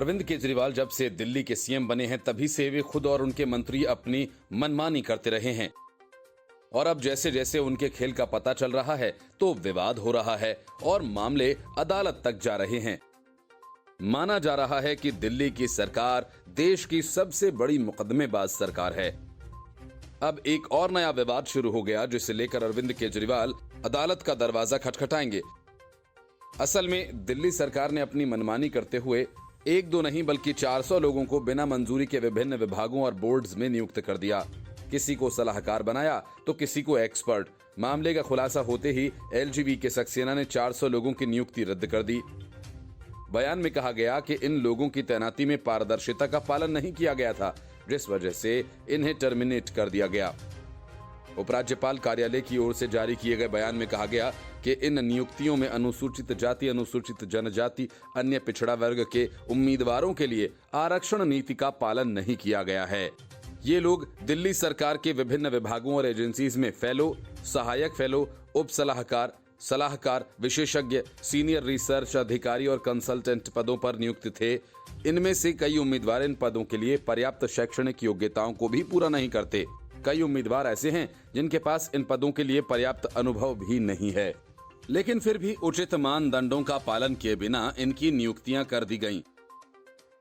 अरविंद केजरीवाल जब से दिल्ली के सीएम बने हैं तभी से वे खुद और उनके मंत्री अपनी मनमानी करते रहे हैं और अब जैसे जैसे उनके खेल का पता चल रहा है तो विवाद हो रहा है और मामले अदालत तक जा रहे हैं। माना जा रहा है कि दिल्ली की सरकार देश की सबसे बड़ी मुकदमेबाज सरकार है। अब एक और नया विवाद शुरू हो गया जिसे लेकर अरविंद केजरीवाल अदालत का दरवाजा खटखटाएंगे। असल में दिल्ली सरकार ने अपनी मनमानी करते हुए एक दो नहीं बल्कि 400 लोगों को बिना मंजूरी के विभिन्न विभागों और बोर्ड्स में नियुक्त कर दिया। किसी को सलाहकार बनाया तो किसी को एक्सपर्ट। मामले का खुलासा होते ही एलजीबी के सक्सेना ने 400 लोगों की नियुक्ति रद्द कर दी। बयान में कहा गया कि इन लोगों की तैनाती में पारदर्शिता का पालन नहीं किया गया था, जिस वजह से इन्हें टर्मिनेट कर दिया गया। उपराज्यपाल कार्यालय की ओर से जारी किए गए बयान में कहा गया कि इन नियुक्तियों में अनुसूचित जाति, अनुसूचित जनजाति, अन्य पिछड़ा वर्ग के उम्मीदवारों के लिए आरक्षण नीति का पालन नहीं किया गया है। ये लोग दिल्ली सरकार के विभिन्न विभागों और एजेंसीज में फेलो, सहायक फेलो, उप सलाहकार, सलाहकार, विशेषज्ञ, सीनियर रिसर्च अधिकारी और कंसल्टेंट पदों पर नियुक्त थे। इनमें से कई उम्मीदवार इन पदों के लिए पर्याप्त शैक्षणिक योग्यताओं को भी पूरा नहीं करते। कई उम्मीदवार ऐसे हैं जिनके पास इन पदों के लिए पर्याप्त अनुभव भी नहीं है, लेकिन फिर भी उचित मानदंडों का पालन किए बिना इनकी नियुक्तियां कर दी गईं।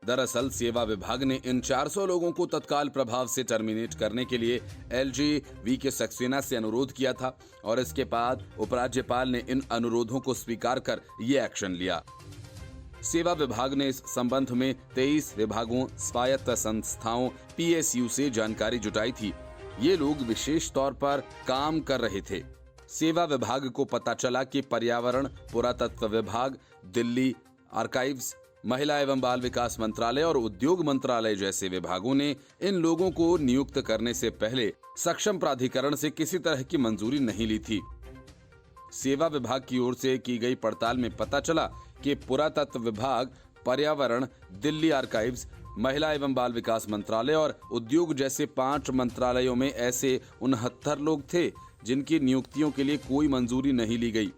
दरअसल सेवा विभाग ने इन 400 लोगों को तत्काल प्रभाव से टर्मिनेट करने के लिए एलजी के सक्सेना से अनुरोध किया था और इसके बाद उपराज्यपाल ने इन अनुरोधों को स्वीकार कर ये एक्शन लिया। सेवा विभाग ने इस संबंध में 23 विभागों, स्वायत्त संस्थाओं, पीएसयू से जानकारी जुटाई थी। ये लोग विशेष तौर पर काम कर रहे थे। सेवा विभाग को पता चला कि पर्यावरण, पुरातत्व विभाग, दिल्ली आर्काइव्स, महिला एवं बाल विकास मंत्रालय और उद्योग मंत्रालय जैसे विभागों ने इन लोगों को नियुक्त करने से पहले सक्षम प्राधिकरण से किसी तरह की मंजूरी नहीं ली थी। सेवा विभाग की ओर से की गई पड़ताल में पता चला कि पुरातत्व विभाग, पर्यावरण, दिल्ली आर्काइव्स, महिला एवं बाल विकास मंत्रालय और उद्योग जैसे 5 मंत्रालयों में ऐसे 69 लोग थे जिनकी नियुक्तियों के लिए कोई मंजूरी नहीं ली गई।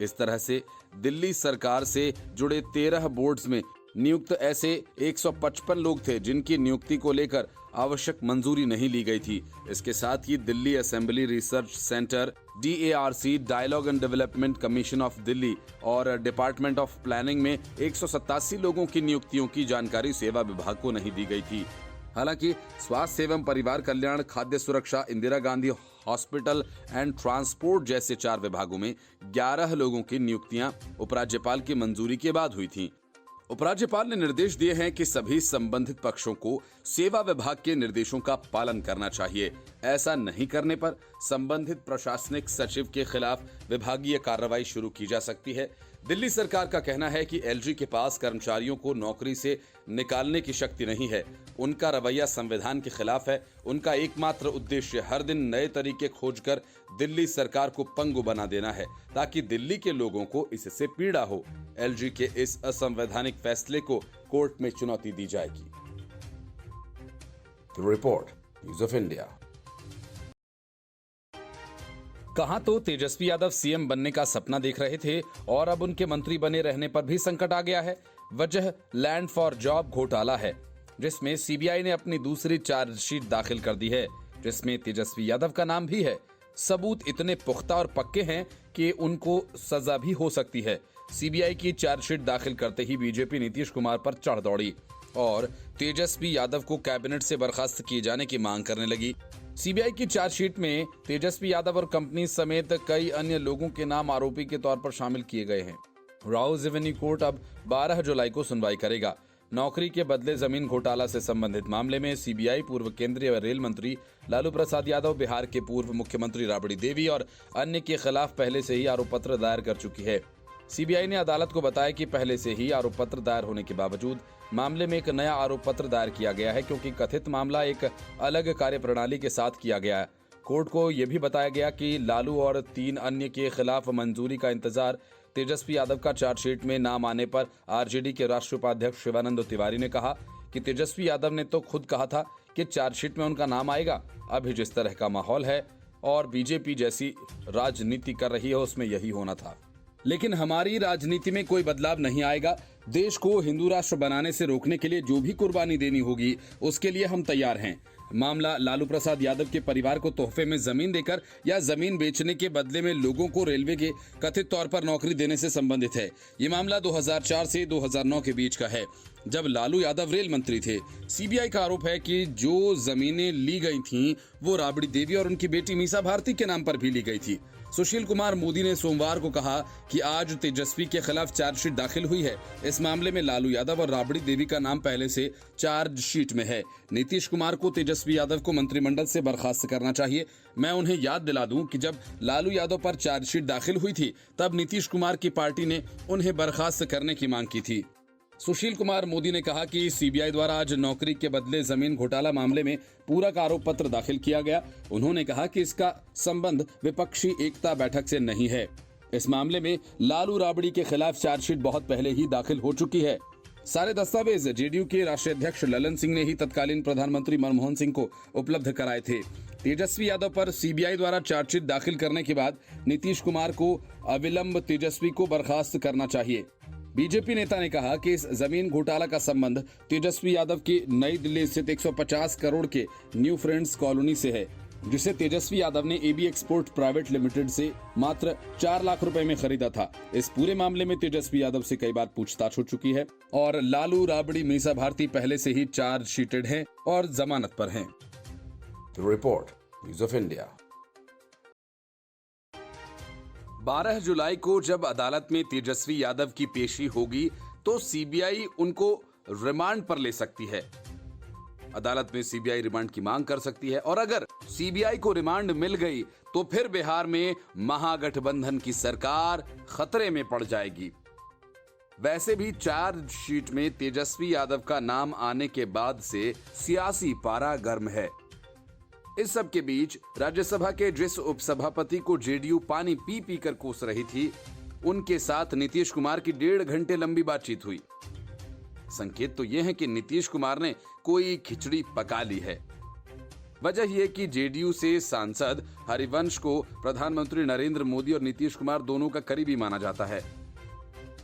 इस तरह से दिल्ली सरकार से जुड़े 13 बोर्ड्स में नियुक्त ऐसे 155 लोग थे जिनकी नियुक्ति को लेकर आवश्यक मंजूरी नहीं ली गई थी। इसके साथ ही Delhi assembly research centre, DARC, dialogue and development commission of Delhi और डिपार्टमेंट ऑफ प्लानिंग में 187 लोगों की नियुक्तियों की जानकारी सेवा विभाग को नहीं दी गई थी। हालांकि स्वास्थ्य एवं परिवार कल्याण, खाद्य सुरक्षा, Indira Gandhi hospital and transport जैसे 4 विभागों में 11 लोगों की नियुक्तियां उपराज्यपाल की मंजूरी के बाद हुई थीं। उपराज्यपाल ने निर्देश दिए हैं कि सभी संबंधित पक्षों को सेवा विभाग के निर्देशों का पालन करना चाहिए। ऐसा नहीं करने पर संबंधित प्रशासनिक सचिव के खिलाफ विभागीय कार्रवाई शुरू की जा सकती है। दिल्ली सरकार का कहना है कि एलजी के पास कर्मचारियों को नौकरी से निकालने की शक्ति नहीं है। उनका रवैया संविधान के खिलाफ है। उनका एकमात्र उद्देश्य हर दिन नए तरीके खोजकर दिल्ली सरकार को पंगु बना देना है ताकि दिल्ली के लोगों को इससे पीड़ा हो। एलजी के इस असंवैधानिक फैसले को कोर्ट में चुनौती दी जाएगी। Report, news of India. कहां तो तेजस्वी यादव सीएम बनने का सपना देख रहे थे और अब उनके मंत्री बने रहने पर भी संकट आ गया है। वजह लैंड फॉर जॉब घोटाला है, जिसमें सीबीआई ने अपनी दूसरी चार्जशीट दाखिल कर दी है, जिसमें तेजस्वी यादव का नाम भी है। सबूत इतने पुख्ता और पक्के हैं कि उनको सजा भी हो सकती है। सीबीआई की चार्जशीट दाखिल करते ही बीजेपी नीतीश कुमार पर चढ़ दौड़ी और तेजस्वी यादव को कैबिनेट से बर्खास्त किए जाने की मांग करने लगी। सीबीआई की चार्जशीट में तेजस्वी यादव और कंपनी समेत कई अन्य लोगों के नाम आरोपी के तौर पर शामिल किए गए हैं। राउज एवेन्यू कोर्ट अब 12 जुलाई को सुनवाई करेगा। नौकरी के बदले जमीन घोटाला से संबंधित मामले में सीबीआई पूर्व केंद्रीय रेल मंत्री लालू प्रसाद यादव, बिहार के पूर्व मुख्यमंत्री राबड़ी देवी और अन्य के खिलाफ पहले से ही आरोप पत्र दायर कर चुकी है। सीबीआई ने अदालत को बताया कि पहले से ही आरोप पत्र दायर होने के बावजूद मामले में एक नया आरोप पत्र दायर किया गया है, क्योंकि कथित मामला एक अलग कार्यप्रणाली के साथ किया गया है। कोर्ट को यह भी बताया गया कि लालू और 3 अन्य के खिलाफ मंजूरी का इंतजार। तेजस्वी यादव का चार्जशीट में नाम आने पर आरजेडी के राष्ट्रीय उपाध्यक्ष शिवानंद तिवारी ने कहा कि तेजस्वी यादव ने तो खुद कहा था कि चार्जशीट में उनका नाम आएगा। अभी जिस तरह का माहौल है और बीजेपी जैसी राजनीति कर रही है उसमें यही होना था। लेकिन हमारी राजनीति में कोई बदलाव नहीं आएगा। देश को हिंदू राष्ट्र बनाने से रोकने के लिए जो भी कुर्बानी देनी होगी उसके लिए हम तैयार हैं। मामला लालू प्रसाद यादव के परिवार को तोहफे में जमीन देकर या जमीन बेचने के बदले में लोगों को रेलवे के कथित तौर पर नौकरी देने से संबंधित है। ये मामला 2004 से 2009 के बीच का है, जब लालू यादव रेल मंत्री थे। सीबीआई का आरोप है कि जो जमीनें ली गई थीं वो राबड़ी देवी और उनकी बेटी मीसा भारती के नाम पर भी ली गई थी। सुशील कुमार मोदी ने सोमवार को कहा कि आज तेजस्वी के खिलाफ चार्जशीट दाखिल हुई है। इस मामले में लालू यादव और राबड़ी देवी का नाम पहले से चार्जशीट में है। नीतीश कुमार को तेजस्वी यादव को मंत्रिमंडल से बर्खास्त करना चाहिए। मैं उन्हें याद दिला दूं कि जब लालू यादव पर चार्जशीट दाखिल हुई थी तब नीतीश कुमार की पार्टी ने उन्हें बर्खास्त करने की मांग की थी। सुशील कुमार मोदी ने कहा कि सीबीआई द्वारा आज नौकरी के बदले जमीन घोटाला मामले में पूरक आरोप पत्र दाखिल किया गया। उन्होंने कहा कि इसका संबंध विपक्षी एकता बैठक से नहीं है। इस मामले में लालू राबड़ी के खिलाफ चार्जशीट बहुत पहले ही दाखिल हो चुकी है। सारे दस्तावेज जेडीयू के राष्ट्रीय अध्यक्ष ललन सिंह ने ही तत्कालीन प्रधानमंत्री मनमोहन सिंह को उपलब्ध कराए थे। तेजस्वी यादव पर सीबीआई द्वारा चार्जशीट दाखिल करने के बाद नीतीश कुमार को अविलंब तेजस्वी को बर्खास्त करना चाहिए। बीजेपी नेता ने कहा कि इस जमीन घोटाला का संबंध तेजस्वी यादव की नई दिल्ली स्थित 150 करोड़ के न्यू फ्रेंड्स कॉलोनी से है, जिसे तेजस्वी यादव ने एबी एक्सपोर्ट प्राइवेट लिमिटेड से मात्र 4 लाख रुपए में खरीदा था। इस पूरे मामले में तेजस्वी यादव से कई बार पूछताछ हो चुकी है और लालू राबड़ी मीसा भारती पहले से ही चार्जशीटेड हैं और जमानत पर हैं। Report news of India. 12 जुलाई को जब अदालत में तेजस्वी यादव की पेशी होगी तो सीबीआई उनको रिमांड पर ले सकती है। अदालत में सीबीआई रिमांड की मांग कर सकती है और अगर सीबीआई को रिमांड मिल गई तो फिर बिहार में महागठबंधन की सरकार खतरे में पड़ जाएगी। वैसे भी चार्जशीट में तेजस्वी यादव का नाम आने के बाद से सियासी पारा गर्म है। इस सब के बीच राज्यसभा के जिस उपसभापति को जेडीयू पानी पी पी कर कोस रही थी, उनके साथ नीतीश कुमार की 1.5 घंटे लंबी बातचीत हुई। संकेत तो यह है कि नीतीश कुमार ने कोई खिचड़ी पका ली है। वजह यह कि जेडीयू से सांसद हरिवंश को प्रधानमंत्री नरेंद्र मोदी और नीतीश कुमार दोनों का करीबी माना जाता है।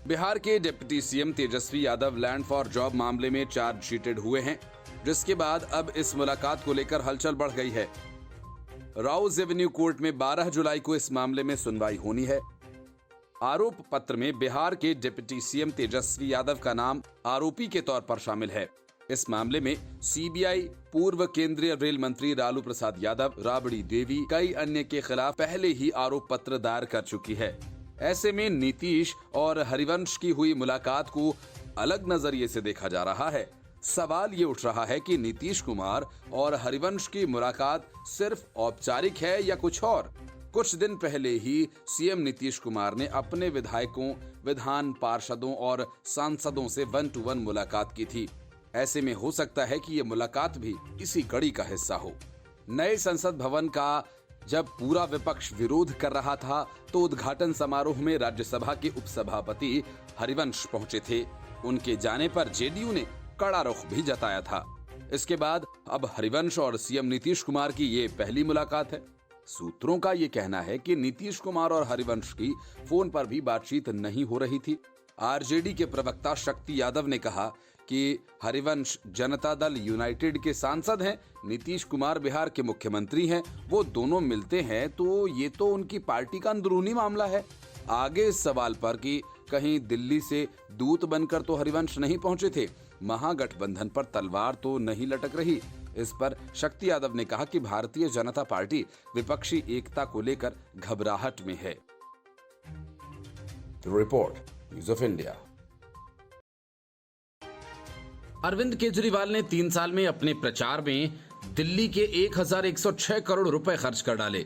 बिहार के deputy CM Tejashwi Yadav land for job मामले में चार्जशीटेड हुए हैं, जिसके बाद अब इस मुलाकात को लेकर हलचल बढ़ गई है। राउज एवेन्यू कोर्ट में 12 जुलाई को इस मामले में सुनवाई होनी है। आरोप पत्र में बिहार के डिप्टी सीएम तेजस्वी यादव का नाम आरोपी के तौर पर शामिल है। इस मामले में सीबीआई पूर्व केंद्रीय रेल मंत्री लालू प्रसाद यादव, राबड़ी देवी, कई अन्य के खिलाफ पहले ही आरोप पत्र दायर कर चुकी है। ऐसे में नीतीश और हरिवंश की हुई मुलाकात को अलग नजरिए से देखा जा रहा है। सवाल ये उठ रहा है कि नीतीश कुमार और हरिवंश की मुलाकात सिर्फ औपचारिक है या कुछ और। कुछ दिन पहले ही सीएम नीतीश कुमार ने अपने विधायकों, विधान पार्षदों और सांसदों से 1-to-1 मुलाकात की थी। ऐसे में हो सकता है कि ये मुलाकात भी इसी कड़ी का हिस्सा हो। नए संसद भवन का जब पूरा विपक्ष विरोध कर रहा था तो उद्घाटन समारोह में राज्यसभा के उपसभापति हरिवंश पहुंचे थे। उनके जाने पर जेडीयू ने कड़ा रुख भी जताया था। इसके बाद अब हरिवंश और सीएम नीतीश कुमार की ये पहली मुलाकात है। सूत्रों का ये कहना है कि नीतीश कुमार और हरिवंश की फोन पर भी बातचीत नहीं हो रही थी। आरजेडी के प्रवक्ता शक्ति यादव ने कहा कि हरिवंश जनता दल यूनाइटेड के सांसद हैं, नीतीश कुमार बिहार के मुख्यमंत्री हैं, वो दोनों मिलते हैं तो ये तो उनकी पार्टी का अंदरूनी मामला है। आगे इस सवाल पर कि कहीं दिल्ली से दूत बनकर तो हरिवंश नहीं पहुंचे थे, महागठबंधन पर तलवार तो नहीं लटक रही। इस पर शक्ति यादव ने कहा कि भारतीय जनता पार्टी विपक्षी एकता को लेकर घबराहट में है। Report news of India. Arvind Kejriwal ने 3 साल में अपने प्रचार में दिल्ली के 1106 करोड़ रुपए खर्च कर डाले।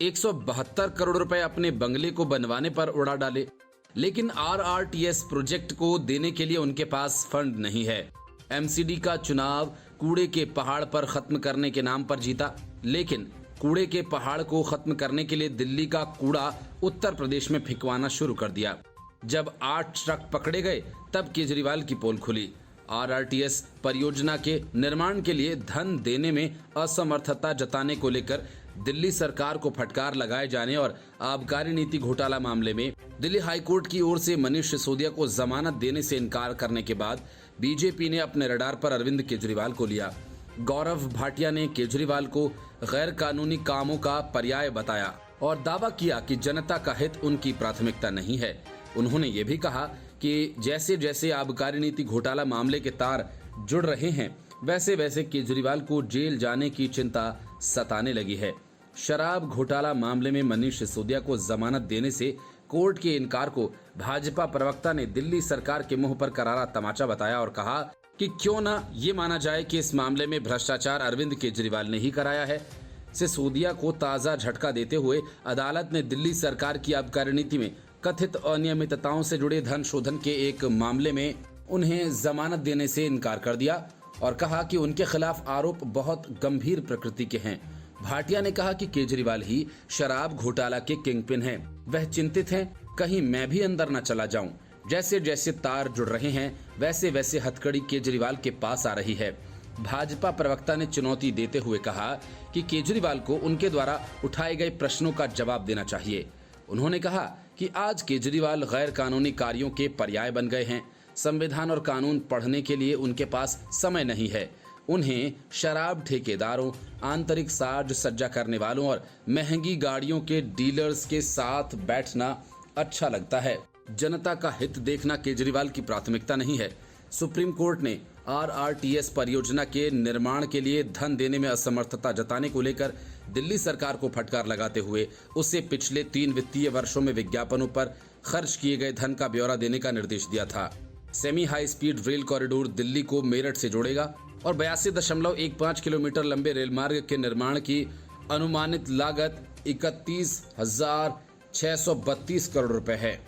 172 करोड़ रुपए अपने बंगले को बनवाने पर उड़ा डाले, लेकिन आरआरटीएस प्रोजेक्ट को देने के लिए उनके पास फंड नहीं है। एमसीडी का चुनाव कूड़े के पहाड़ पर खत्म करने के नाम पर जीता, लेकिन कूड़े के पहाड़ को खत्म करने के लिए दिल्ली का कूड़ा उत्तर प्रदेश में फेंकवाना शुरू कर दिया। जब 8 ट्रक पकड़े गए तब केजरीवाल की पोल खुली। आरआरटीएस परियोजना के निर्माण के लिए धन देने में असमर्थता जताने को लेकर दिल्ली सरकार को फटकार लगाए जाने और आबकारी नीति घोटाला मामले में दिल्ली हाईकोर्ट की ओर से मनीष सिसोदिया को जमानत देने से इनकार करने के बाद बीजेपी ने अपने रडार पर अरविंद केजरीवाल को लिया। गौरव भाटिया ने केजरीवाल को गैर कानूनी कामों का पर्याय बताया और दावा किया कि जनता का हित उनकी प्राथमिकता नहीं है। उन्होंने ये भी कहा कि जैसे जैसे आबकारी नीति घोटाला मामले के तार जुड़ रहे हैं, वैसे वैसे केजरीवाल को जेल जाने की चिंता सताने लगी है। शराब घोटाला मामले में मनीष सिसोदिया को जमानत देने से कोर्ट के इनकार को भाजपा प्रवक्ता ने दिल्ली सरकार के मुंह पर करारा तमाचा बताया और कहा कि क्यों न ये माना जाए कि इस मामले में भ्रष्टाचार अरविंद केजरीवाल ने ही कराया है। सिसोदिया को ताजा झटका देते हुए अदालत ने दिल्ली सरकार की आबकारी नीति में कथित अनियमितताओं से जुड़े धन शोधन के एक मामले में उन्हें जमानत देने से इनकार कर दिया और कहा कि उनके खिलाफ आरोप बहुत गंभीर प्रकृति के हैं। भाटिया ने कहा कि केजरीवाल ही शराब घोटाला के किंगपिन हैं। वह चिंतित हैं कहीं मैं भी अंदर न चला जाऊं। जैसे जैसे तार जुड़ रहे हैं, वैसे वैसे हथकड़ी केजरीवाल के पास आ रही है। भाजपा प्रवक्ता ने चुनौती देते हुए कहा कि केजरीवाल को उनके द्वारा उठाए गए प्रश्नों का जवाब देना चाहिए। उन्होंने कहा कि आज केजरीवाल गैर कानूनी कार्यों के पर्याय बन गए हैं। संविधान और कानून पढ़ने के लिए उनके पास समय नहीं है। उन्हें शराब ठेकेदारों, आंतरिक साज सज्जा करने वालों और महंगी गाड़ियों के डीलर्स के साथ बैठना अच्छा लगता है। जनता का हित देखना केजरीवाल की प्राथमिकता नहीं है। सुप्रीम कोर्ट ने आरआरटीएस परियोजना के निर्माण के लिए धन देने में असमर्थता जताने को लेकर दिल्ली सरकार को फटकार लगाते हुए उससे पिछले 3 वित्तीय वर्षों में विज्ञापनों पर खर्च किए गए धन का ब्यौरा देने का निर्देश दिया था। Semi high speed rail corridor Delhi को मेरठ से जोड़ेगा और 82.15 किलोमीटर लंबे रेल मार्ग के निर्माण की अनुमानित लागत 31,632 करोड़ रुपए है।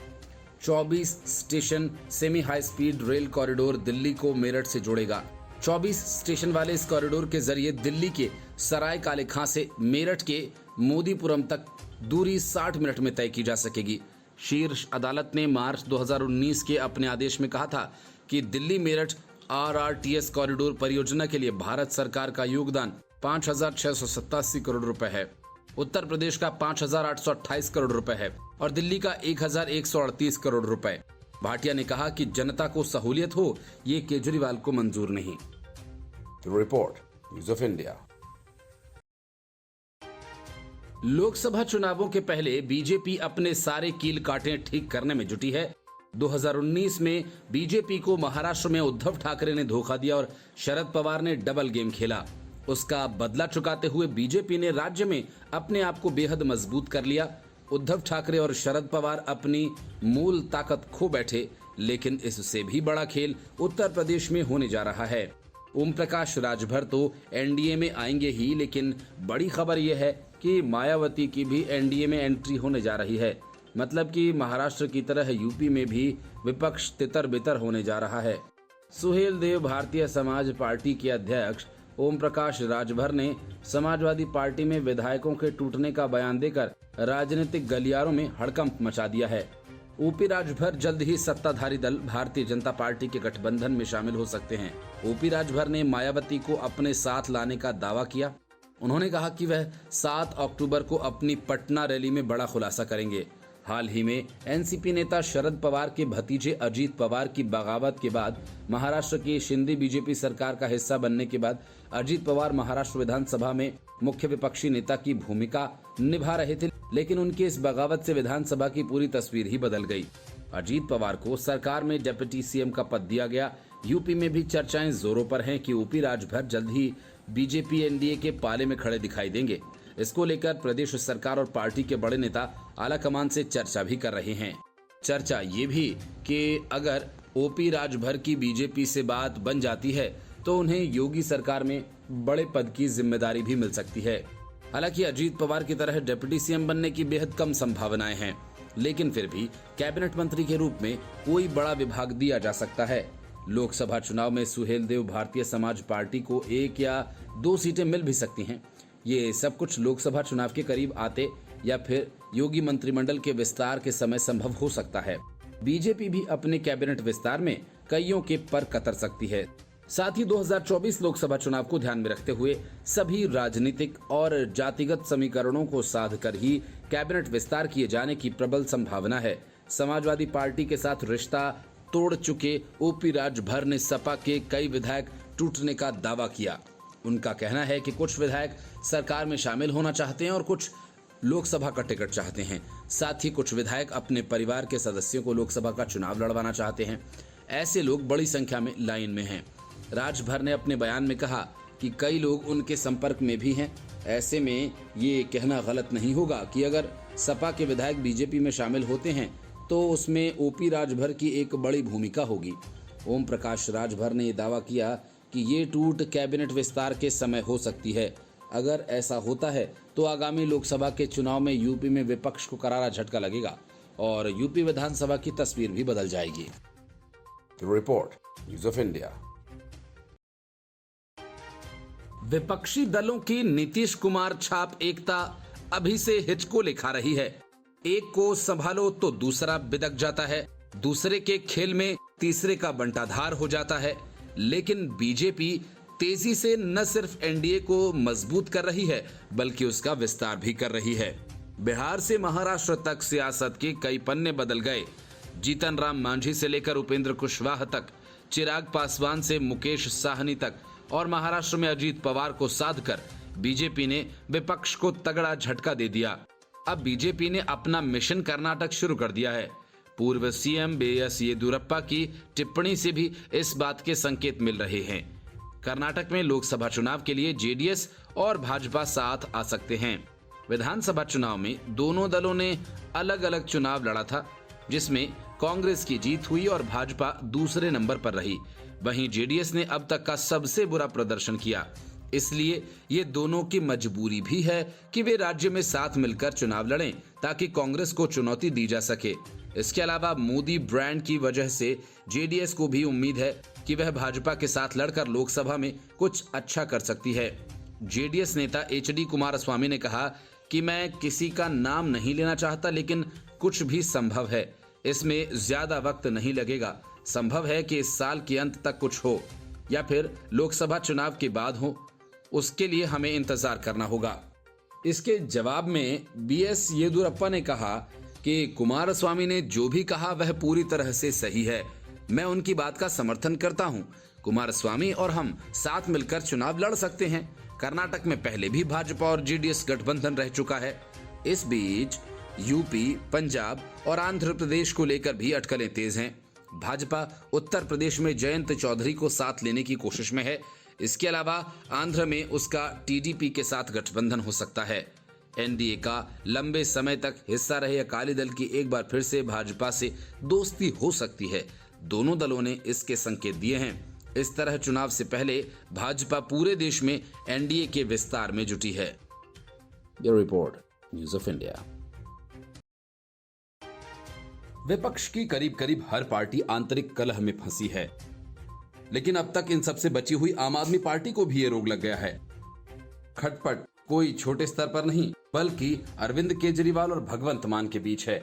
24 station semi high speed rail corridor Delhi को मेरठ से जोड़ेगा। 24 स्टेशन वाले इस कॉरिडोर के जरिए दिल्ली के सराय काले खां से मेरठ के मोदीपुरम तक दूरी 60 मिनट में तय की जा सकेगी। शीर्ष अदालत ने मार्च 2019 के अपने आदेश में कहा था कि दिल्ली मेरठ आरआरटीएस कॉरिडोर परियोजना के लिए भारत सरकार का योगदान 5,687 करोड़ रुपए है, उत्तर प्रदेश का 5,828 करोड़ रुपए है और दिल्ली का 1,138 करोड़ रुपए। भाटिया ने कहा कि जनता को सहूलियत हो, ये केजरीवाल को मंजूर नहीं। Report news of India. Lok Sabha चुनावों के पहले बीजेपी अपने सारे कील कांटे ठीक करने में जुटी है। 2019 में बीजेपी को महाराष्ट्र में उद्धव ठाकरे ने धोखा दिया और शरद पवार ने डबल गेम खेला। उसका बदला चुकाते हुए बीजेपी ने राज्य में अपने आप को बेहद मजबूत कर लिया। उद्धव ठाकरे और शरद पवार अपनी मूल ताकत खो बैठे, लेकिन इससे भी बड़ा खेल उत्तर प्रदेश में होने जा रहा है। ओम प्रकाश राजभर तो एनडीए में आएंगे ही, लेकिन बड़ी खबर यह है कि मायावती की भी एनडीए में एंट्री होने जा रही है। मतलब कि महाराष्ट्र की तरह यूपी में भी विपक्ष तितर बितर होने जा रहा है। सुहेल देव भारतीय समाज पार्टी के अध्यक्ष ओम प्रकाश राजभर ने समाजवादी पार्टी में विधायकों के टूटने का बयान देकर राजनीतिक गलियारों में हड़कंप मचा दिया है। ओपी राजभर जल्द ही सत्ताधारी दल भारतीय जनता पार्टी के गठबंधन में शामिल हो सकते हैं। ओपी राजभर ने मायावती को अपने साथ लाने का दावा किया। उन्होंने कहा कि वह 7 अक्टूबर को अपनी पटना रैली में बड़ा खुलासा करेंगे। हाल ही में एनसीपी नेता शरद पवार के भतीजे अजीत पवार की बगावत के बाद महाराष्ट्र की शिंदे बीजेपी सरकार का हिस्सा बनने के बाद अजीत पवार महाराष्ट्र विधानसभा में मुख्य विपक्षी नेता की भूमिका निभा रहे थे, लेकिन उनकी इस बगावत से विधानसभा की पूरी तस्वीर ही बदल गई। अजीत पवार को सरकार में डिप्टी सीएम का पद दिया गया। यूपी में भी चर्चाएं जोरों पर हैं कि ओपी राजभर जल्द ही बीजेपी एनडीए के पाले में खड़े दिखाई देंगे। इसको लेकर प्रदेश सरकार और पार्टी के बड़े नेता आलाकमान से चर्चा भी कर रहे हैं। चर्चा ये भी कि अगर ओपी राजभर की बीजेपी से बात बन जाती है तो उन्हें योगी सरकार में बड़े पद की जिम्मेदारी भी मिल सकती है। हालांकि अजीत पवार की तरह डिप्टी सीएम बनने की बेहद कम संभावनाएं हैं, लेकिन फिर भी कैबिनेट मंत्री के रूप में कोई बड़ा विभाग दिया जा सकता है। लोकसभा चुनाव में सुहेल देव भारतीय समाज पार्टी को 1 या 2 सीटें मिल भी सकती हैं। ये सब कुछ लोकसभा चुनाव के करीब आते या फिर योगी मंत्रिमंडल के विस्तार के समय संभव हो सकता है। बीजेपी भी अपने कैबिनेट विस्तार में कईयों के पर कतर सकती है। साथ ही 2024 लोकसभा चुनाव को ध्यान में रखते हुए सभी राजनीतिक और जातिगत समीकरणों को साध कर ही कैबिनेट विस्तार किए जाने की प्रबल संभावना है। समाजवादी पार्टी के साथ रिश्ता तोड़ चुके ओपी राजभर ने सपा के कई विधायक टूटने का दावा किया। उनका कहना है कि कुछ विधायक सरकार में शामिल होना चाहते हैं और कुछ लोकसभा का टिकट चाहते हैं। साथ ही कुछ विधायक अपने परिवार के सदस्यों को लोकसभा का चुनाव लड़वाना चाहते हैं। ऐसे लोग बड़ी संख्या में लाइन में हैं। राजभर ने अपने बयान में कहा कि कई लोग उनके संपर्क में भी हैं। ऐसे में ये कहना गलत नहीं होगा कि अगर सपा के विधायक बीजेपी में शामिल होते हैं तो उसमें ओपी राजभर की एक बड़ी भूमिका होगी। ओम प्रकाश राजभर ने दावा किया कि ये टूट कैबिनेट विस्तार के समय हो सकती है। अगर ऐसा होता है तो आगामी लोकसभा के चुनाव में यूपी में विपक्ष को करारा झटका लगेगा और यूपी विधानसभा की तस्वीर भी बदल जाएगी। Report news of India. विपक्षी दलों की नीतीश कुमार छाप एकता अभी से हिचको खा रही है। एक को संभालो तो दूसरा बिदक जाता है, दूसरे के खेल में तीसरे का बंटाधार हो जाता है। लेकिन बीजेपी तेजी से न सिर्फ एनडीए को मजबूत कर रही है बल्कि उसका विस्तार भी कर रही है। बिहार से महाराष्ट्र तक सियासत के कई पन्ने बदल गए। जीतन राम मांझी से लेकर उपेंद्र कुशवाहा तक, चिराग पासवान से मुकेश साहनी तक और महाराष्ट्र में अजीत पवार को साध कर बीजेपी ने विपक्ष को तगड़ा झटका दे दिया। अब बीजेपी ने अपना मिशन कर्नाटक शुरू कर दिया है। पूर्व सीएम बीएस येदियुरप्पा की टिप्पणी से भी इस बात के संकेत मिल रहे हैं। कर्नाटक में लोकसभा चुनाव के लिए जेडीएस और भाजपा साथ आ सकते हैं। विधानसभा चुनाव में दोनों दलों ने अलग अलग चुनाव लड़ा था, जिसमें कांग्रेस की जीत हुई और भाजपा दूसरे नंबर पर रही। वहीं जेडीएस ने अब तक का सबसे बुरा प्रदर्शन किया। इसलिए ये दोनों की मजबूरी भी है कि वे राज्य में साथ मिलकर चुनाव लड़ें ताकि कांग्रेस को चुनौती दी जा सके। इसके अलावा मोदी ब्रांड की वजह से जेडीएस को भी उम्मीद है कि वह भाजपा के साथ लड़कर लोकसभा में कुछ अच्छा कर सकती है। जेडीएस नेता एचडी कुमारस्वामी ने कहा कि मैं किसी का नाम नहीं लेना चाहता, लेकिन कुछ भी संभव है। इसमें ज्यादा वक्त नहीं लगेगा। संभव है कि इस साल के अंत तक कुछ हो या फिर लोकसभा चुनाव के बाद हो। उसके लिए हमें इंतजार करना होगा। इसके जवाब में बीएस येदियुरप्पा ने कहा कि कुमारस्वामी ने जो भी कहा वह पूरी तरह से सही है। मैं उनकी बात का समर्थन करता हूं। कुमारस्वामी और हम साथ मिलकर चुनाव लड़ सकते हैं। कर्नाटक में पहले भी भाजपा और जेडीएस गठबंधन रह चुका है। इस बीच यूपी, पंजाब और आंध्र प्रदेश को लेकर भी अटकलें तेज हैं। भाजपा उत्तर प्रदेश में जयंत चौधरी को साथ लेने की कोशिश में है। इसके अलावा आंध्र में उसका टीडीपी के साथ गठबंधन हो सकता है। एनडीए का लंबे समय तक हिस्सा रहे अकाली दल की एक बार फिर से भाजपा से दोस्ती हो सकती है। दोनों दलों ने इसके संकेत दिए हैं। इस तरह चुनाव से पहले भाजपा पूरे देश में एनडीए के विस्तार में जुटी है। Bureau report news of India. विपक्ष की करीब करीब हर पार्टी आंतरिक कलह में फंसी है, लेकिन अब तक इन सबसे बची हुई आम आदमी पार्टी को भी ये रोग लग गया है। खटपट कोई छोटे स्तर पर नहीं बल्कि अरविंद केजरीवाल और भगवंत मान के बीच है।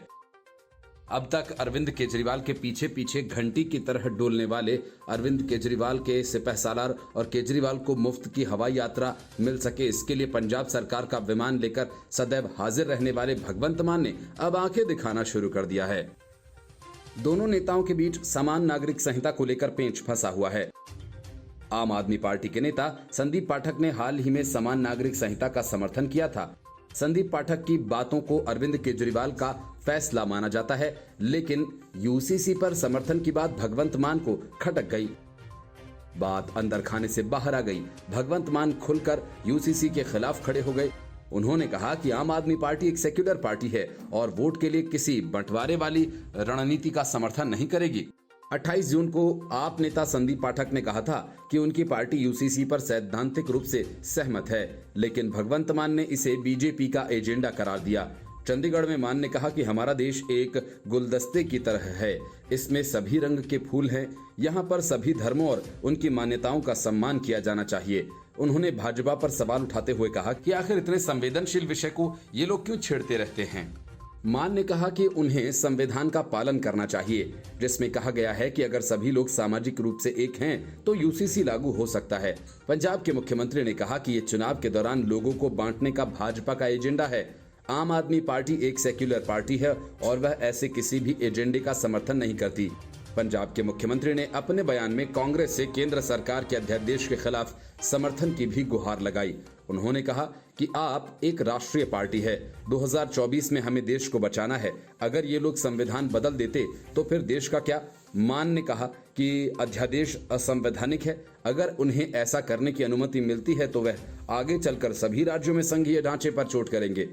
अब तक अरविंद केजरीवाल के पीछे पीछे घंटी की तरह डोलने वाले अरविंद केजरीवाल के सिपहसालार और केजरीवाल को मुफ्त की हवाई यात्रा मिल सके, इसके लिए पंजाब सरकार का विमान लेकर सदैव हाजिर रहने वाले भगवंत मान ने अब आंखें दिखाना शुरू कर दिया है। दोनों नेताओं के बीच समान नागरिक संहिता को लेकर पेंच फंसा हुआ है। आम आदमी पार्टी के नेता संदीप पाठक ने हाल ही में समान नागरिक संहिता का समर्थन किया था। संदीप पाठक की बातों को अरविंद केजरीवाल का फैसला माना जाता है, लेकिन यूसीसी पर समर्थन की बात भगवंत मान को खटक गई। बात अंदर खाने से बाहर आ गई। भगवंत मान खुलकर यूसीसी के खिलाफ खड़े हो गए। उन्होंने कहा कि आम आदमी पार्टी एक सेक्युलर पार्टी है और वोट के लिए किसी बंटवारे वाली रणनीति का समर्थन नहीं करेगी। 28 जून को आप नेता संदीप पाठक ने कहा था कि उनकी पार्टी यूसीसी पर सैद्धांतिक रूप से सहमत है, लेकिन भगवंत मान ने इसे बीजेपी का एजेंडा करार दिया। चंडीगढ़ में मान ने कहा कि हमारा देश एक गुलदस्ते की तरह है, इसमें सभी रंग के फूल हैं, यहाँ पर सभी धर्मों और उनकी मान्यताओं का सम्मान किया जाना चाहिए। उन्होंने भाजपा पर सवाल उठाते हुए कहा कि आखिर इतने संवेदनशील विषय को ये लोग क्यों छेड़ते रहते हैं। मान ने कहा कि उन्हें संविधान का पालन करना चाहिए, जिसमें कहा गया है कि अगर सभी लोग सामाजिक रूप से एक हैं तो यूसीसी लागू हो सकता है। पंजाब के मुख्यमंत्री ने कहा कि ये चुनाव के दौरान लोगों को बांटने का भाजपा का एजेंडा है। आम आदमी पार्टी एक सेक्युलर पार्टी है और वह ऐसे किसी भी एजेंडे का समर्थन नहीं करती। पंजाब के मुख्यमंत्री ने अपने बयान में कांग्रेस से केंद्र सरकार के अध्यादेश के खिलाफ समर्थन की भी गुहार लगाई। उन्होंने कहा कि आप एक राष्ट्रीय पार्टी है, 2024 में हमें देश को बचाना है। अगर ये लोग संविधान बदल देते तो फिर देश का क्या। मान ने कहा कि अध्यादेश असंवैधानिक है। अगर उन्हें ऐसा करने की अनुमति मिलती है तो वह आगे चलकर सभी राज्यों में संघीय ढांचे पर चोट करेंगे।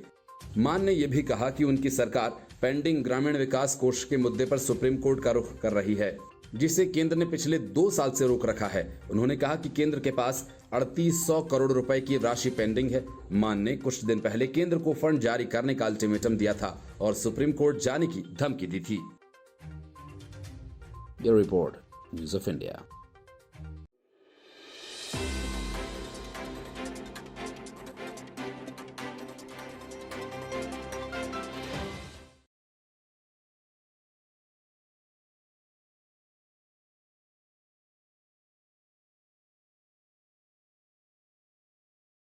मान ने यह भी कहा कि उनकी सरकार पेंडिंग ग्रामीण विकास कोष के मुद्दे पर सुप्रीम कोर्ट का रुख कर रही है, जिसे केंद्र ने पिछले 2 साल से रोक रखा है। उन्होंने कहा कि केंद्र के पास 3800 करोड़ रुपए की राशि पेंडिंग है। मान ने कुछ दिन पहले केंद्र को फंड जारी करने का अल्टीमेटम दिया था और सुप्रीम कोर्ट जाने की धमकी दी थी। Your report, News of India.